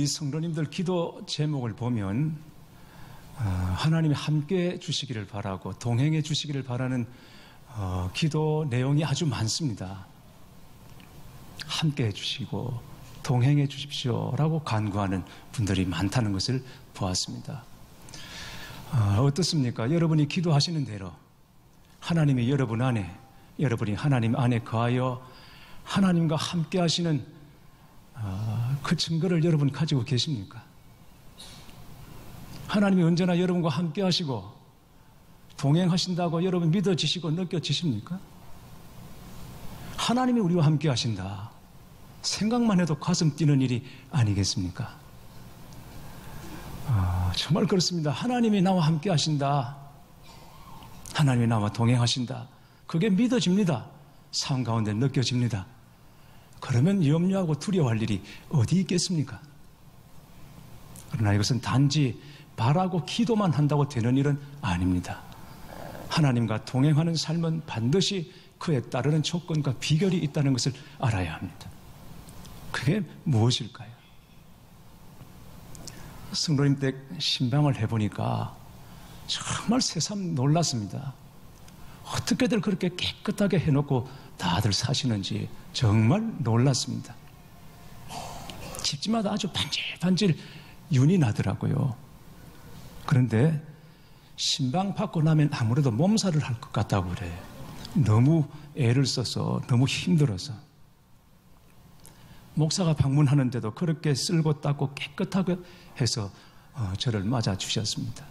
우리 성도님들 기도 제목을 보면 하나님이 함께 주시기를 바라고 동행해 주시기를 바라는 기도 내용이 아주 많습니다. 함께 해주시고 동행해 주십시오라고 간구하는 분들이 많다는 것을 보았습니다. 어떻습니까? 여러분이 기도하시는 대로 하나님이 여러분이 하나님 안에 거하여 하나님과 함께 하시는 그 증거를 여러분 가지고 계십니까? 하나님이 언제나 여러분과 함께 하시고 동행하신다고 여러분 믿어지시고 느껴지십니까? 하나님이 우리와 함께 하신다. 생각만 해도 가슴 뛰는 일이 아니겠습니까? 정말 그렇습니다. 하나님이 나와 함께 하신다. 하나님이 나와 동행하신다. 그게 믿어집니다. 삶 가운데 느껴집니다. 그러면 염려하고 두려워할 일이 어디 있겠습니까? 그러나 이것은 단지 바라고 기도만 한다고 되는 일은 아닙니다. 하나님과 동행하는 삶은 반드시 그에 따르는 조건과 비결이 있다는 것을 알아야 합니다. 그게 무엇일까요? 성도님 때 신방을 해보니까 정말 새삼 놀랐습니다. 어떻게들 그렇게 깨끗하게 해놓고 다들 사시는지 정말 놀랐습니다. 집집마다 아주 반질반질 윤이 나더라고요. 그런데 신방 받고 나면 아무래도 몸살을 할 것 같다고 그래요. 너무 애를 써서 너무 힘들어서. 목사가 방문하는데도 그렇게 쓸고 닦고 깨끗하게 해서 저를 맞아주셨습니다.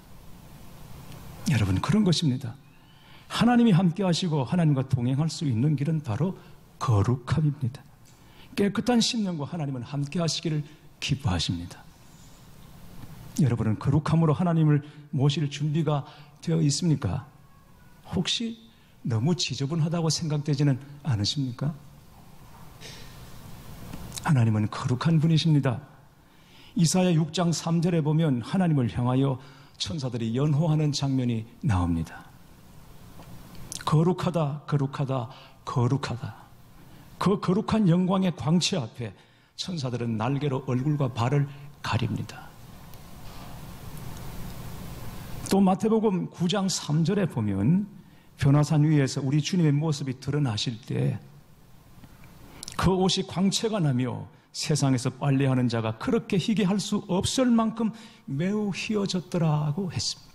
여러분, 그런 것입니다. 하나님이 함께 하시고 하나님과 동행할 수 있는 길은 바로 거룩함입니다. 깨끗한 심령과 하나님은 함께 하시기를 기뻐하십니다. 여러분은 거룩함으로 하나님을 모실 준비가 되어 있습니까? 혹시 너무 지저분하다고 생각되지는 않으십니까? 하나님은 거룩한 분이십니다. 이사야 6장 3절에 보면 하나님을 향하여 천사들이 연호하는 장면이 나옵니다. 거룩하다, 거룩하다, 거룩하다. 그 거룩한 영광의 광채 앞에 천사들은 날개로 얼굴과 발을 가립니다. 또 마태복음 9장 3절에 보면 변화산 위에서 우리 주님의 모습이 드러나실 때 그 옷이 광채가 나며 세상에서 빨래하는 자가 그렇게 희게 할 수 없을 만큼 매우 희어졌더라고 했습니다.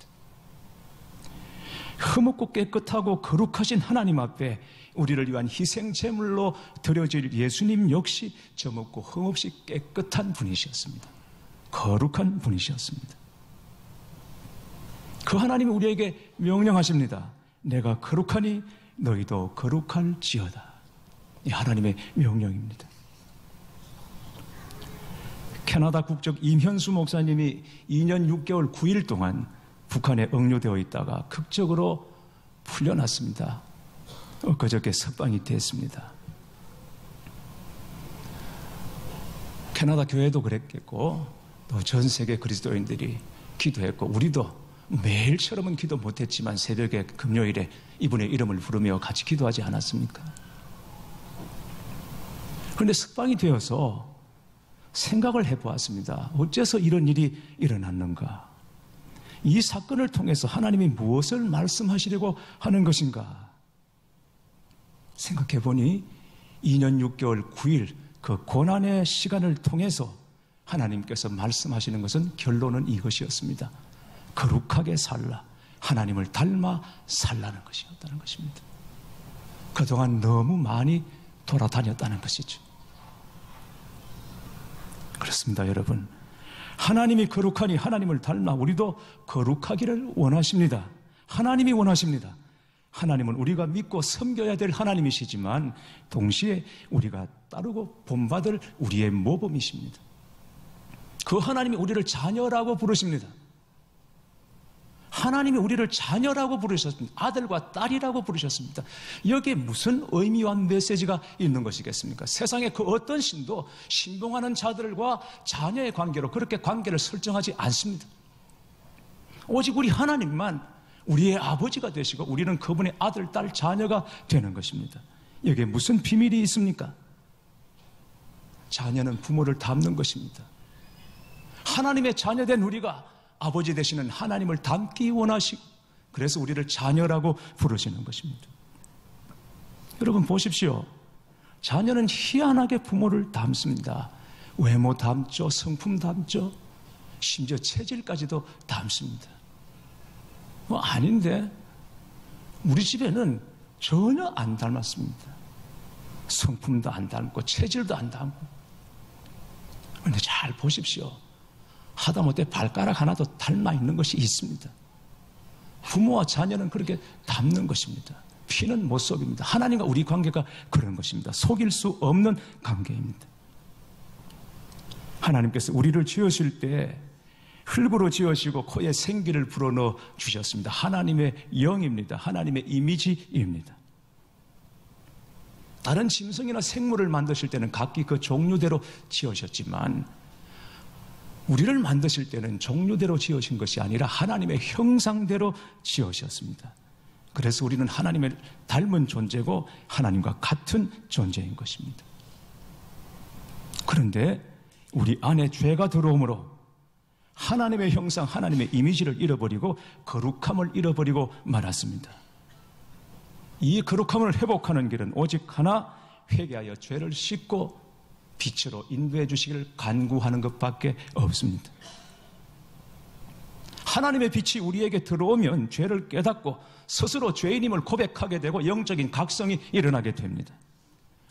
흠없고 깨끗하고 거룩하신 하나님 앞에 우리를 위한 희생제물로 드려질 예수님 역시 점없고 흠없이 깨끗한 분이셨습니다. 거룩한 분이셨습니다. 그 하나님이 우리에게 명령하십니다. 내가 거룩하니 너희도 거룩할지어다. 이 하나님의 명령입니다. 캐나다 국적 임현수 목사님이 2년 6개월 9일 동안 북한에 억류되어 있다가 극적으로 풀려났습니다. 엊그저께 석방이 됐습니다. 캐나다 교회도 그랬겠고 또 전 세계 그리스도인들이 기도했고 우리도 매일처럼은 기도 못했지만 새벽에 금요일에 이분의 이름을 부르며 같이 기도하지 않았습니까? 그런데 석방이 되어서 생각을 해보았습니다. 어째서 이런 일이 일어났는가? 이 사건을 통해서 하나님이 무엇을 말씀하시려고 하는 것인가? 생각해보니 2년 6개월 9일 그 고난의 시간을 통해서 하나님께서 말씀하시는 것은 결론은 이것이었습니다. 거룩하게 살라. 하나님을 닮아 살라는 것이었다는 것입니다. 그동안 너무 많이 돌아다녔다는 것이죠. 그렇습니다, 여러분. 하나님이 거룩하니 하나님을 닮아 우리도 거룩하기를 원하십니다. 하나님이 원하십니다. 하나님은 우리가 믿고 섬겨야 될 하나님이시지만 동시에 우리가 따르고 본받을 우리의 모범이십니다. 그 하나님이 우리를 자녀라고 부르십니다. 하나님이 우리를 자녀라고 부르셨습니다. 아들과 딸이라고 부르셨습니다. 여기에 무슨 의미와 메시지가 있는 것이겠습니까? 세상의 그 어떤 신도 신봉하는 자들과 자녀의 관계로 그렇게 관계를 설정하지 않습니다. 오직 우리 하나님만 우리의 아버지가 되시고 우리는 그분의 아들, 딸, 자녀가 되는 것입니다. 여기에 무슨 비밀이 있습니까? 자녀는 부모를 닮는 것입니다. 하나님의 자녀된 우리가 아버지 되시는 하나님을 닮기 원하시고, 그래서 우리를 자녀라고 부르시는 것입니다. 여러분 보십시오. 자녀는 희한하게 부모를 닮습니다. 외모 닮죠, 성품 닮죠, 심지어 체질까지도 닮습니다. 아닌데 우리 집에는 전혀 안 닮았습니다. 성품도 안 닮고 체질도 안 닮고. 그런데 잘 보십시오. 하다못해 발가락 하나도 닮아 있는 것이 있습니다. 부모와 자녀는 그렇게 닮는 것입니다. 피는 못 속입니다. 하나님과 우리 관계가 그런 것입니다. 속일 수 없는 관계입니다. 하나님께서 우리를 지으실 때 흙으로 지으시고 코에 생기를 불어넣어 주셨습니다. 하나님의 영입니다. 하나님의 이미지입니다. 다른 짐승이나 생물을 만드실 때는 각기 그 종류대로 지으셨지만, 우리를 만드실 때는 종류대로 지으신 것이 아니라 하나님의 형상대로 지으셨습니다. 그래서 우리는 하나님을 닮은 존재고 하나님과 같은 존재인 것입니다. 그런데 우리 안에 죄가 들어오므로 하나님의 형상, 하나님의 이미지를 잃어버리고 거룩함을 잃어버리고 말았습니다. 이 거룩함을 회복하는 길은 오직 하나, 회개하여 죄를 씻고 빛으로 인도해 주시기를 간구하는 것밖에 없습니다. 하나님의 빛이 우리에게 들어오면 죄를 깨닫고 스스로 죄인임을 고백하게 되고 영적인 각성이 일어나게 됩니다.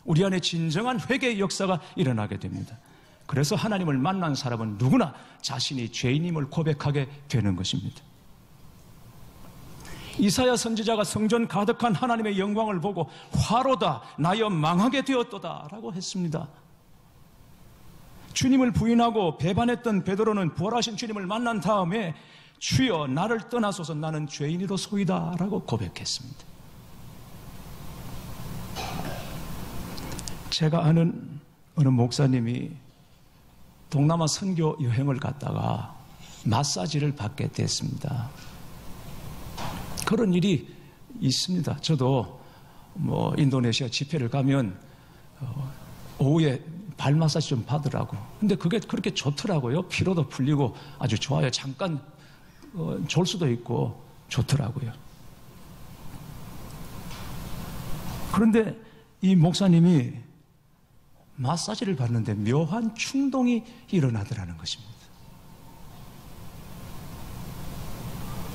우리 안에 진정한 회개의 역사가 일어나게 됩니다. 그래서 하나님을 만난 사람은 누구나 자신이 죄인임을 고백하게 되는 것입니다. 이사야 선지자가 성전 가득한 하나님의 영광을 보고 화로다 나여 망하게 되었도다 라고 했습니다. 주님을 부인하고 배반했던 베드로는 부활하신 주님을 만난 다음에 주여 나를 떠나소서 나는 죄인이로소이다 라고 고백했습니다. 제가 아는 어느 목사님이 동남아 선교 여행을 갔다가 마사지를 받게 됐습니다. 그런 일이 있습니다. 저도 인도네시아 집회를 가면 오후에 발 마사지 좀 받으라고. 근데 그게 그렇게 좋더라고요. 피로도 풀리고 아주 좋아요. 잠깐 졸 수도 있고 좋더라고요. 그런데 이 목사님이 마사지를 받는데 묘한 충동이 일어나더라는 것입니다.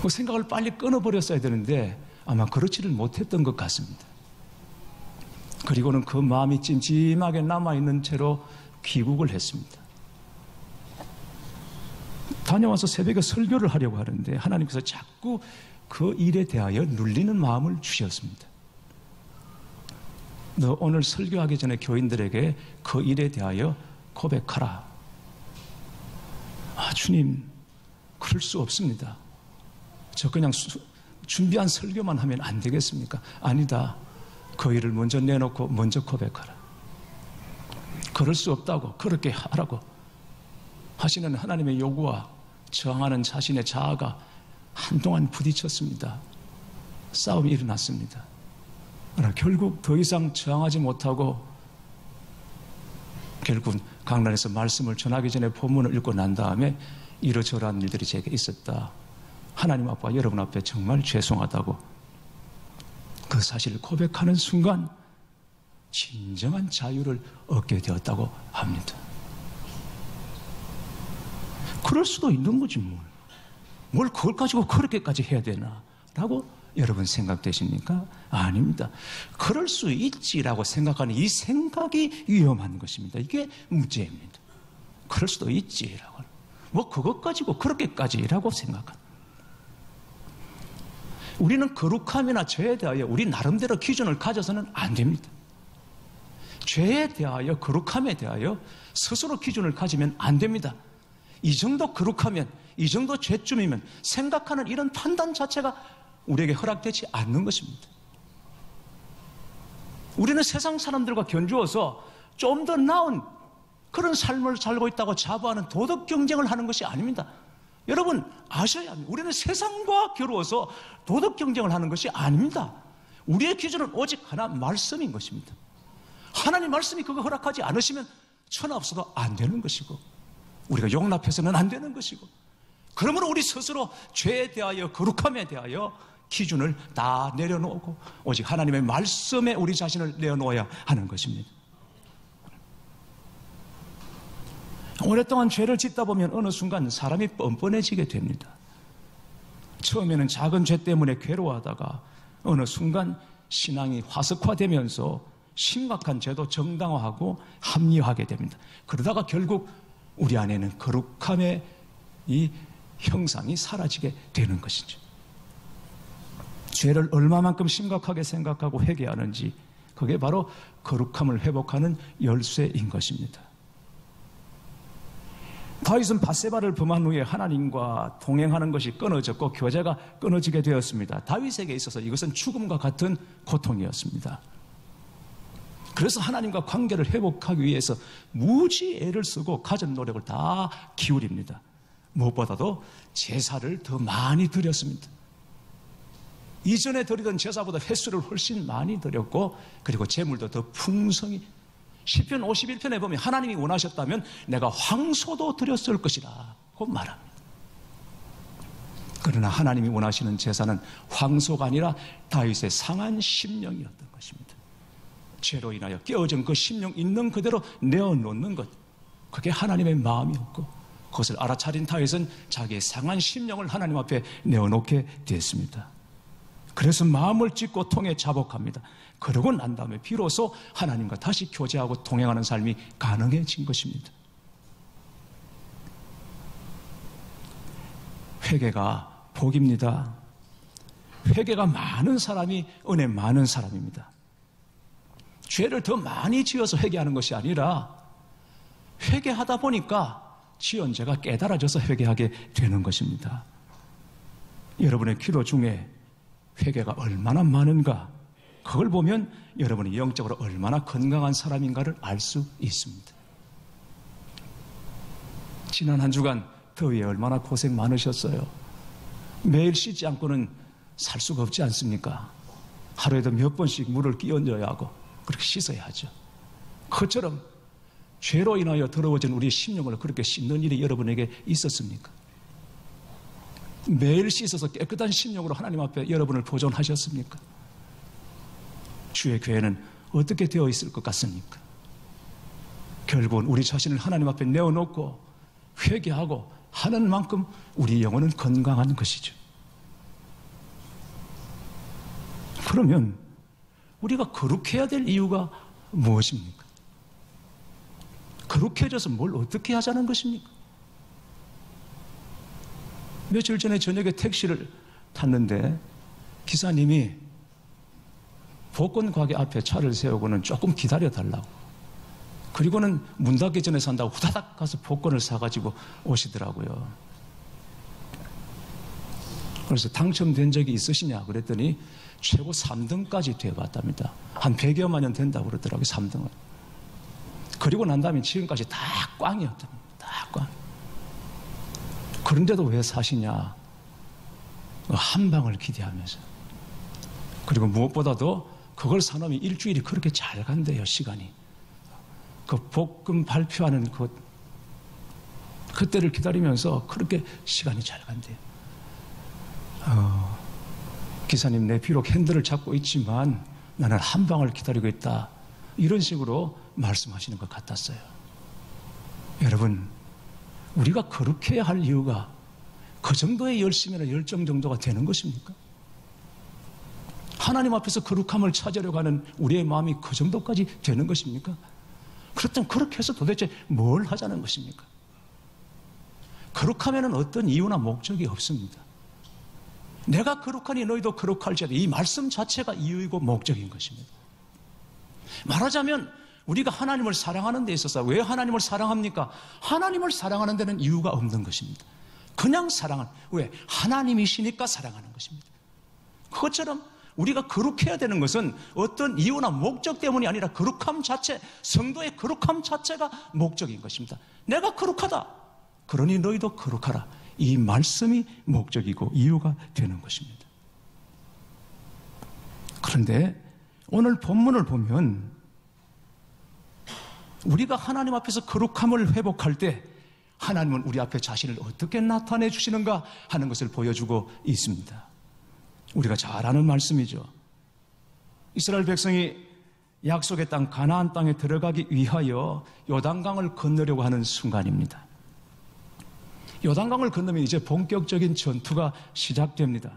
그 생각을 빨리 끊어버렸어야 되는데 아마 그렇지를 못했던 것 같습니다. 그리고는 그 마음이 찜찜하게 남아있는 채로 귀국을 했습니다. 다녀와서 새벽에 설교를 하려고 하는데 하나님께서 자꾸 그 일에 대하여 눌리는 마음을 주셨습니다. 너 오늘 설교하기 전에 교인들에게 그 일에 대하여 고백하라. 주님, 그럴 수 없습니다. 저 그냥 준비한 설교만 하면 안 되겠습니까? 아니다. 그 일을 먼저 내놓고 먼저 고백하라. 그럴 수 없다고, 그렇게 하라고 하시는 하나님의 요구와 저항하는 자신의 자아가 한동안 부딪혔습니다. 싸움이 일어났습니다. 그러나 결국 더 이상 저항하지 못하고 결국 강단에서 말씀을 전하기 전에 본문을 읽고 난 다음에 이러저러한 일들이 제게 있었다. 하나님 앞과 여러분 앞에 정말 죄송하다고 그 사실을 고백하는 순간 진정한 자유를 얻게 되었다고 합니다. 그럴 수도 있는 거지 뭘 그걸 가지고 그렇게까지 해야 되나 라고 여러분 생각되십니까? 아닙니다. 그럴 수 있지라고 생각하는 이 생각이 위험한 것입니다. 이게 문제입니다. 그럴 수도 있지라고 그것 가지고 그렇게까지라고 생각하는. 우리는 거룩함이나 죄에 대하여 우리 나름대로 기준을 가져서는 안 됩니다. 죄에 대하여 거룩함에 대하여 스스로 기준을 가지면 안 됩니다. 이 정도 거룩하면 이 정도 죄쯤이면 생각하는 이런 판단 자체가 우리에게 허락되지 않는 것입니다. 우리는 세상 사람들과 견주어서 좀 더 나은 그런 삶을 살고 있다고 자부하는 도덕 경쟁을 하는 것이 아닙니다. 여러분 아셔야 합니다. 우리는 세상과 겨루어서 도덕 경쟁을 하는 것이 아닙니다. 우리의 기준은 오직 하나, 말씀인 것입니다. 하나님 말씀이 그거 허락하지 않으시면 천하 없어도 안 되는 것이고 우리가 용납해서는 안 되는 것이고, 그러므로 우리 스스로 죄에 대하여, 거룩함에 대하여 기준을 다 내려놓고 오직 하나님의 말씀에 우리 자신을 내어놓아야 하는 것입니다. 오랫동안 죄를 짓다 보면 어느 순간 사람이 뻔뻔해지게 됩니다. 처음에는 작은 죄 때문에 괴로워하다가 어느 순간 신앙이 화석화되면서 심각한 죄도 정당화하고 합리화하게 됩니다. 그러다가 결국 우리 안에는 거룩함의 이 형상이 사라지게 되는 것이죠. 죄를 얼마만큼 심각하게 생각하고 회개하는지, 그게 바로 거룩함을 회복하는 열쇠인 것입니다. 다윗은 밧세바를 범한 후에 하나님과 동행하는 것이 끊어졌고 교제가 끊어지게 되었습니다. 다윗에게 있어서 이것은 죽음과 같은 고통이었습니다. 그래서 하나님과 관계를 회복하기 위해서 무지 애를 쓰고 가진 노력을 다 기울입니다. 무엇보다도 제사를 더 많이 드렸습니다. 이전에 드리던 제사보다 횟수를 훨씬 많이 드렸고, 그리고 제물도 더 풍성히, 시편 51편에 보면 하나님이 원하셨다면 내가 황소도 드렸을 것이라 고 말합니다. 그러나 하나님이 원하시는 제사는 황소가 아니라 다윗의 상한 심령이었던 것입니다. 죄로 인하여 깨어진 그 심령 있는 그대로 내어놓는 것, 그게 하나님의 마음이었고, 그것을 알아차린 다윗은 자기의 상한 심령을 하나님 앞에 내어놓게 됐습니다. 그래서 마음을 찢고 통에 자복합니다. 그러고 난 다음에 비로소 하나님과 다시 교제하고 동행하는 삶이 가능해진 것입니다. 회개가 복입니다. 회개가 많은 사람이 은혜 많은 사람입니다. 죄를 더 많이 지어서 회개하는 것이 아니라 회개하다 보니까 지은 죄가 깨달아져서 회개하게 되는 것입니다. 여러분의 기도 중에 회개가 얼마나 많은가, 그걸 보면 여러분이 영적으로 얼마나 건강한 사람인가를 알 수 있습니다. 지난 한 주간 더위에 얼마나 고생 많으셨어요. 매일 씻지 않고는 살 수가 없지 않습니까? 하루에도 몇 번씩 물을 끼얹어야 하고 그렇게 씻어야 하죠. 그처럼 죄로 인하여 더러워진 우리의 심령을 그렇게 씻는 일이 여러분에게 있었습니까? 매일 씻어서 깨끗한 심령으로 하나님 앞에 여러분을 보존하셨습니까? 주의 교회는 어떻게 되어 있을 것 같습니까? 결국은 우리 자신을 하나님 앞에 내어놓고 회개하고 하는 만큼 우리 영혼은 건강한 것이죠. 그러면 우리가 거룩해야 될 이유가 무엇입니까? 거룩해져서 뭘 어떻게 하자는 것입니까? 며칠 전에 저녁에 택시를 탔는데 기사님이 복권 가게 앞에 차를 세우고는 조금 기다려달라고, 그리고는 문 닫기 전에 산다고 후다닥 가서 복권을 사가지고 오시더라고요. 그래서 당첨된 적이 있으시냐 그랬더니 최고 3등까지 되어봤답니다. 한 100여만 년 된다고 그러더라고요. 3등은. 그리고 난 다음에 지금까지 다 꽝이었답니다. 다 꽝. 그런데도 왜 사시냐? 한 방을 기대하면서. 그리고 무엇보다도 그걸 사놓으면 일주일이 그렇게 잘 간대요, 시간이. 그 복금 발표하는 그때를 기다리면서 그렇게 시간이 잘 간대요. 기사님, 내 비록 핸들을 잡고 있지만 나는 한 방을 기다리고 있다. 이런 식으로 말씀하시는 것 같았어요. 여러분, 우리가 거룩해야 할 이유가 그 정도의 열심이나 열정 정도가 되는 것입니까? 하나님 앞에서 거룩함을 찾으려고 하는 우리의 마음이 그 정도까지 되는 것입니까? 그렇다면 그렇게 해서 도대체 뭘 하자는 것입니까? 거룩하면은 어떤 이유나 목적이 없습니다. 내가 거룩하니 너희도 거룩할지어다. 이 말씀 자체가 이유이고 목적인 것입니다. 말하자면 우리가 하나님을 사랑하는 데 있어서 왜 하나님을 사랑합니까? 하나님을 사랑하는 데는 이유가 없는 것입니다. 그냥 왜? 하나님이시니까 사랑하는 것입니다. 그것처럼 우리가 거룩해야 되는 것은 어떤 이유나 목적 때문이 아니라 거룩함 자체, 성도의 거룩함 자체가 목적인 것입니다. 내가 거룩하다, 그러니 너희도 거룩하라. 이 말씀이 목적이고 이유가 되는 것입니다. 그런데 오늘 본문을 보면 우리가 하나님 앞에서 거룩함을 회복할 때 하나님은 우리 앞에 자신을 어떻게 나타내 주시는가 하는 것을 보여주고 있습니다. 우리가 잘 아는 말씀이죠. 이스라엘 백성이 약속의 땅 가나안 땅에 들어가기 위하여 요단강을 건너려고 하는 순간입니다. 요단강을 건너면 이제 본격적인 전투가 시작됩니다.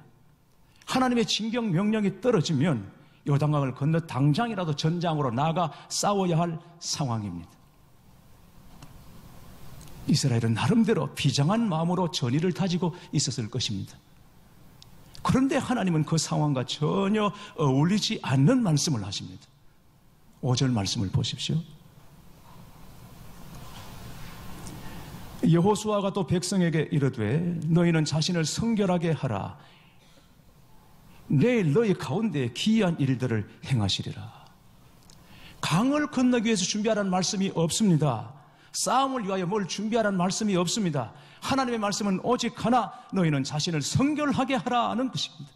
하나님의 징경 명령이 떨어지면 요단강을 건너 당장이라도 전장으로 나가 싸워야 할 상황입니다. 이스라엘은 나름대로 비장한 마음으로 전의를 다지고 있었을 것입니다. 그런데 하나님은 그 상황과 전혀 어울리지 않는 말씀을 하십니다. 5절 말씀을 보십시오. 여호수아가 또 백성에게 이르되 너희는 자신을 성결하게 하라. 내일 너희 가운데 기이한 일들을 행하시리라. 강을 건너기 위해서 준비하라는 말씀이 없습니다. 싸움을 위하여 뭘 준비하라는 말씀이 없습니다. 하나님의 말씀은 오직 하나, 너희는 자신을 성결하게 하라는 것입니다.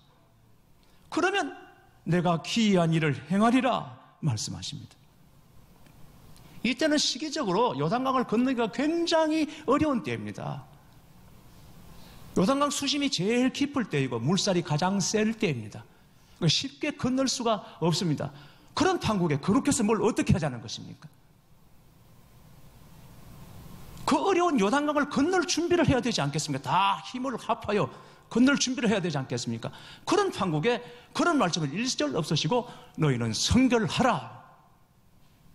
그러면 내가 기이한 일을 행하리라 말씀하십니다. 이때는 시기적으로 요단강을 건너기가 굉장히 어려운 때입니다. 요단강 수심이 제일 깊을 때이고 물살이 가장 셀 때입니다. 쉽게 건널 수가 없습니다. 그런 판국에 거룩해서 뭘 어떻게 하자는 것입니까? 그 어려운 요단강을 건널 준비를 해야 되지 않겠습니까? 다 힘을 합하여 건널 준비를 해야 되지 않겠습니까? 그런 판국에 그런 말씀을 일절 없으시고 너희는 성결하라,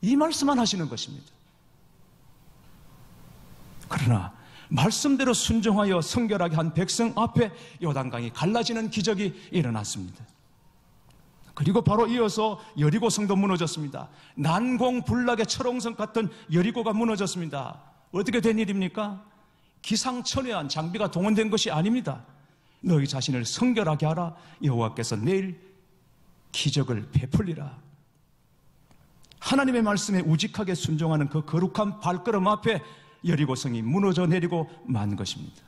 이 말씀만 하시는 것입니다. 그러나 말씀대로 순종하여 성결하게 한 백성 앞에 요단강이 갈라지는 기적이 일어났습니다. 그리고 바로 이어서 여리고 성도 무너졌습니다. 난공불락의 철옹성 같은 여리고가 무너졌습니다. 어떻게 된 일입니까? 기상천외한 장비가 동원된 것이 아닙니다. 너희 자신을 성결하게 하라. 여호와께서 내일 기적을 베풀리라. 하나님의 말씀에 우직하게 순종하는 그 거룩한 발걸음 앞에 여리고성이 무너져 내리고 만 것입니다.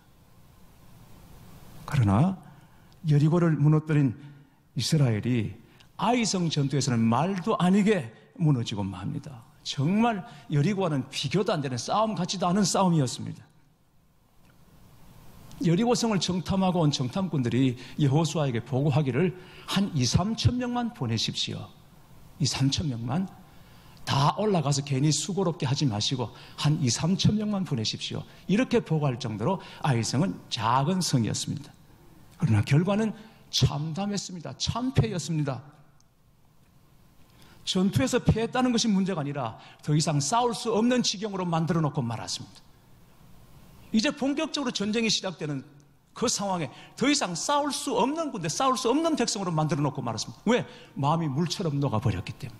그러나 여리고를 무너뜨린 이스라엘이 아이성 전투에서는 말도 아니게 무너지고 맙니다. 정말 여리고와는 비교도 안 되는 싸움 같지도 않은 싸움이었습니다. 여리고성을 정탐하고 온 정탐꾼들이 여호수아에게 보고하기를 한 2, 3천 명만 보내십시오. 2, 3천 명만. 다 올라가서 괜히 수고롭게 하지 마시고 한 2, 3천 명만 보내십시오. 이렇게 보고할 정도로 아이성은 작은 성이었습니다. 그러나 결과는 참담했습니다. 참패였습니다. 전투에서 패했다는 것이 문제가 아니라 더 이상 싸울 수 없는 지경으로 만들어 놓고 말았습니다. 이제 본격적으로 전쟁이 시작되는 그 상황에 더 이상 싸울 수 없는 군대, 싸울 수 없는 백성으로 만들어 놓고 말았습니다. 왜? 마음이 물처럼 녹아버렸기 때문에.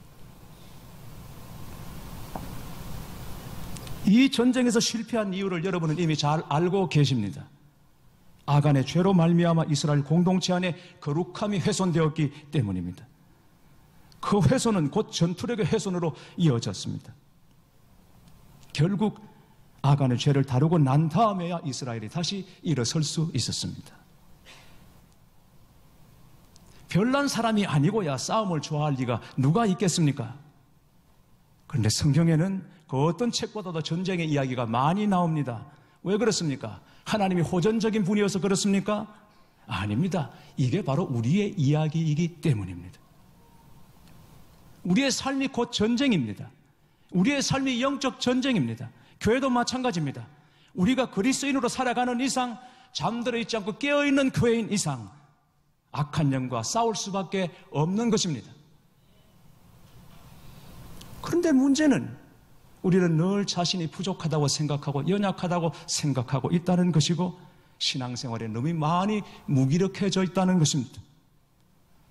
이 전쟁에서 실패한 이유를 여러분은 이미 잘 알고 계십니다. 아간의 죄로 말미암아 이스라엘 공동체 안에 거룩함이 훼손되었기 때문입니다. 그 훼손은 곧 전투력의 훼손으로 이어졌습니다. 결국 아간의 죄를 다루고 난 다음에야 이스라엘이 다시 일어설 수 있었습니다. 별난 사람이 아니고야 싸움을 좋아할 리가 누가 있겠습니까? 그런데 성경에는 그 어떤 책보다도 전쟁의 이야기가 많이 나옵니다. 왜 그렇습니까? 하나님이 호전적인 분이어서 그렇습니까? 아닙니다. 이게 바로 우리의 이야기이기 때문입니다. 우리의 삶이 곧 전쟁입니다. 우리의 삶이 영적 전쟁입니다. 교회도 마찬가지입니다. 우리가 그리스도인으로 살아가는 이상, 잠들어 있지 않고 깨어있는 교회인 이상 악한 영과 싸울 수밖에 없는 것입니다. 그런데 문제는 우리는 늘 자신이 부족하다고 생각하고 연약하다고 생각하고 있다는 것이고 신앙생활에 너무 많이 무기력해져 있다는 것입니다.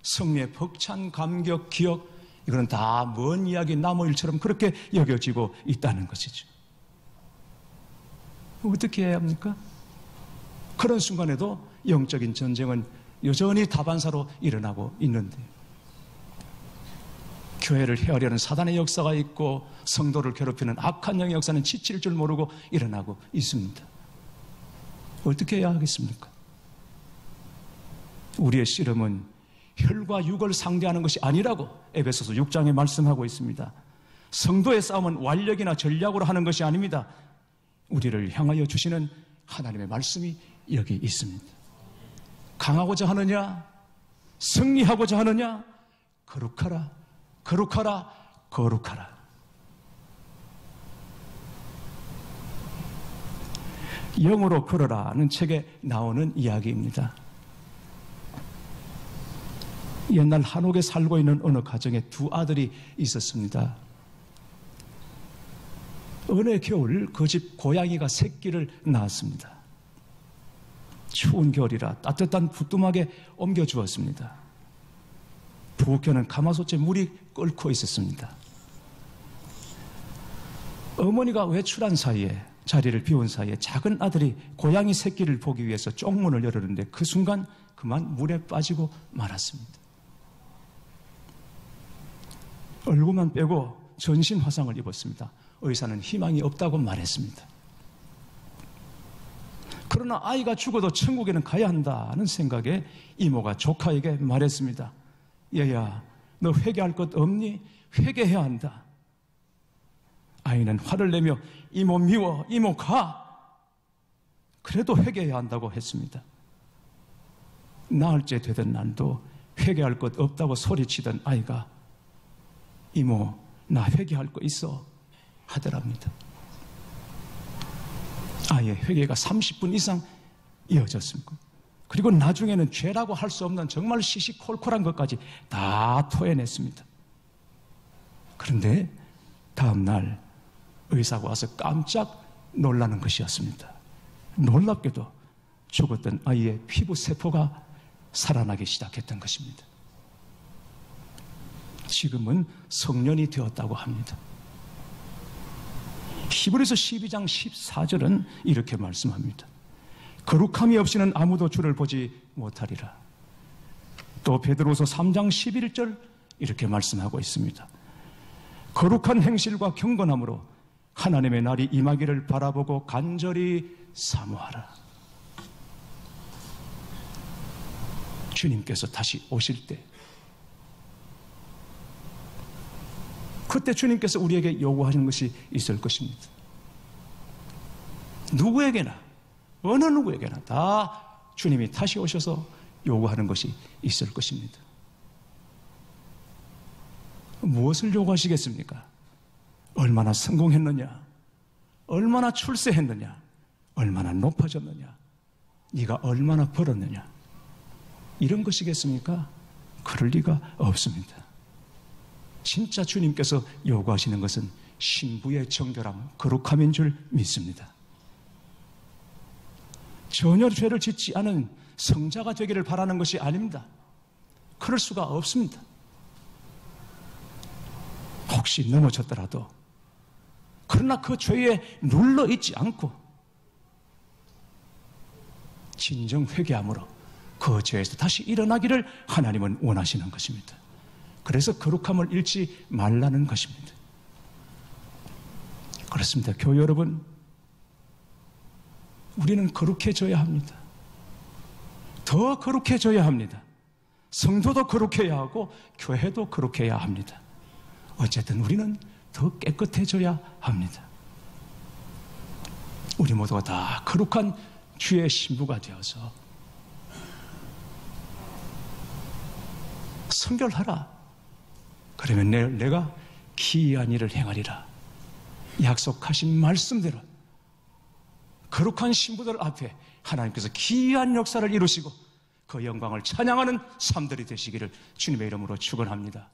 성리의 벅찬 감격, 기억, 이거는 다 먼 이야기 나무일처럼 그렇게 여겨지고 있다는 것이죠. 어떻게 해야 합니까? 그런 순간에도 영적인 전쟁은 여전히 다반사로 일어나고 있는데 교회를 헤아려는 사단의 역사가 있고 성도를 괴롭히는 악한 영의 역사는 지칠 줄 모르고 일어나고 있습니다. 어떻게 해야 하겠습니까? 우리의 씨름은 혈과 육을 상대하는 것이 아니라고 에베소서 6장에 말씀하고 있습니다. 성도의 싸움은 완력이나 전략으로 하는 것이 아닙니다. 우리를 향하여 주시는 하나님의 말씀이 여기 있습니다. 강하고자 하느냐? 승리하고자 하느냐? 거룩하라, 거룩하라, 거룩하라. 영으로 걸어라는 책에 나오는 이야기입니다. 옛날 한옥에 살고 있는 어느 가정에 두 아들이 있었습니다. 어느 겨울 그 집 고양이가 새끼를 낳았습니다. 추운 겨울이라 따뜻한 부뚜막에 옮겨주었습니다. 부엌에는 가마솥에 물이 끓고 있었습니다. 어머니가 외출한 사이에, 자리를 비운 사이에 작은 아들이 고양이 새끼를 보기 위해서 쪽문을 열었는데 그 순간 그만 물에 빠지고 말았습니다. 얼굴만 빼고 전신 화상을 입었습니다. 의사는 희망이 없다고 말했습니다. 그러나 아이가 죽어도 천국에는 가야 한다는 생각에 이모가 조카에게 말했습니다. 얘야, 너 회개할 것 없니? 회개해야 한다. 아이는 화를 내며 이모 미워, 이모 가. 그래도 회개해야 한다고 했습니다. 나흘째 되던 날도 회개할 것 없다고 소리치던 아이가 이모, 나 회개할 거 있어 하더랍니다. 아이의 회개가 30분 이상 이어졌습니다. 그리고 나중에는 죄라고 할 수 없는 정말 시시콜콜한 것까지 다 토해냈습니다. 그런데 다음 날 의사가 와서 깜짝 놀라는 것이었습니다. 놀랍게도 죽었던 아이의 피부 세포가 살아나기 시작했던 것입니다. 지금은 성년이 되었다고 합니다. 히브리서 12장 14절은 이렇게 말씀합니다. 거룩함이 없이는 아무도 주를 보지 못하리라. 또 베드로서 3장 11절 이렇게 말씀하고 있습니다. 거룩한 행실과 경건함으로 하나님의 날이 임하기를 바라보고 간절히 사모하라. 주님께서 다시 오실 때, 그때 주님께서 우리에게 요구하시는 것이 있을 것입니다. 누구에게나, 어느 누구에게나 다 주님이 다시 오셔서 요구하는 것이 있을 것입니다. 무엇을 요구하시겠습니까? 얼마나 성공했느냐? 얼마나 출세했느냐? 얼마나 높아졌느냐? 네가 얼마나 벌었느냐? 이런 것이겠습니까? 그럴 리가 없습니다. 진짜 주님께서 요구하시는 것은 신부의 정결함, 거룩함인 줄 믿습니다. 전혀 죄를 짓지 않은 성자가 되기를 바라는 것이 아닙니다. 그럴 수가 없습니다. 혹시 넘어졌더라도, 그러나 그 죄에 눌러있지 않고 진정 회개함으로 그 죄에서 다시 일어나기를 하나님은 원하시는 것입니다. 그래서 거룩함을 잃지 말라는 것입니다. 그렇습니다. 교회 여러분, 우리는 거룩해져야 합니다. 더 거룩해져야 합니다. 성도도 거룩해야 하고 교회도 거룩해야 합니다. 어쨌든 우리는 더 깨끗해져야 합니다. 우리 모두가 다 거룩한 주의 신부가 되어서 성결하라. 그러면 내가 기이한 일을 행하리라. 약속하신 말씀대로 거룩한 신부들 앞에 하나님께서 기이한 역사를 이루시고 그 영광을 찬양하는 삶들이 되시기를 주님의 이름으로 축원합니다.